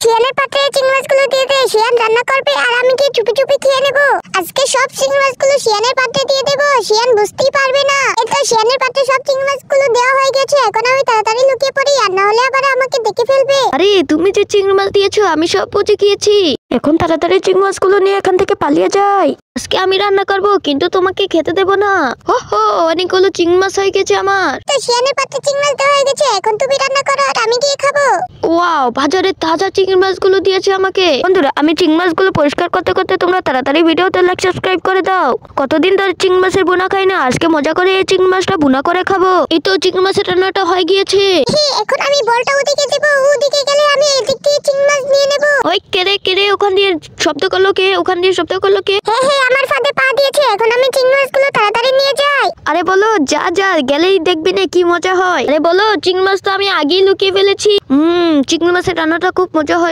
শিয়ালের পাত্রে চিংড়ি মাছগুলো দিয়ে দে, শিয়াল রান্না করবে আর আমি কি চুপি চুপি খেয়ে নেব। আজকে সব চিংড়ি মাছগুলো শিয়ালের পাত্রে দিয়ে দেব, শিয়াল বুঝতেই পারবে না। এই তো শিয়ালের পাত্রে সব চিংড়ি মাছগুলো দেওয়া হয়ে গেছে, এখন আমি তাড়াতাড়ি লুকিয়ে পড়ি, আর না হলে আবার আমাকে দেখে ফেলবে। আরে তুমি যে চিংড়ি মাছ দিয়েছো আমি সব বুঝে গিয়েছি, এখন তাড়াতাড়ি চিংড়ি মাছগুলো নিয়ে এখান থেকে পালিয়ে যাই। আজকে আমি রান্না করব, কিন্তু তোমাকে খেতে দেব না। ওহো, অনেকগুলো চিংড়ি মাছ হয়ে গেছে আমার। তো শিয়ালের পাত্রে চিংড়ি মাছ দেওয়া হয়ে গেছে, এখন তুমি রান্না করো আর আমি গিয়ে খাবো। ওয়াও, বাজারে তাজা চিংড়ি মাছগুলো দিয়েছে আমাকে। বন্ধুরা, আমি চিংড়ি মাছগুলো পরিষ্কার করতে করতে তোমরা তাড়াতাড়ি ভিডিওতে লাইক সাবস্ক্রাইব করে দাও। কতদিন ধরে চিংড়ি মাছের বোনা খাই না, আজকে মজা করে এই চিংড়ি মাছটা বোনা করে খাবো। এই তো চিংড়ি মাছের রান্নাটা হয়ে গিয়েছে। এখন আমি বলটা ওদিকে দেব, ওদিকে গেলে আমি এদিক দিয়ে চিংড়ি মাছ নিয়ে নেব। ওই কেড়ে ওখান দিয়ে শব্দ করলো কে? ওখান দিয়ে শব্দ করলো কে? হ্যাঁ, আমার ফাঁদে পা দিয়েছে, এখন আমি চিংড়ি মাছগুলো তাড়াতাড়ি নিয়ে যাই। আরে বলো, যা গেলেই দেখবি না কি মজা হয়। আরে বলো, চিংড়ি মাছ তো আমি আগেই লুকিয়ে ফেলেছি। চিংড়ি মাছের রান্নাটা খুব মজা হয়।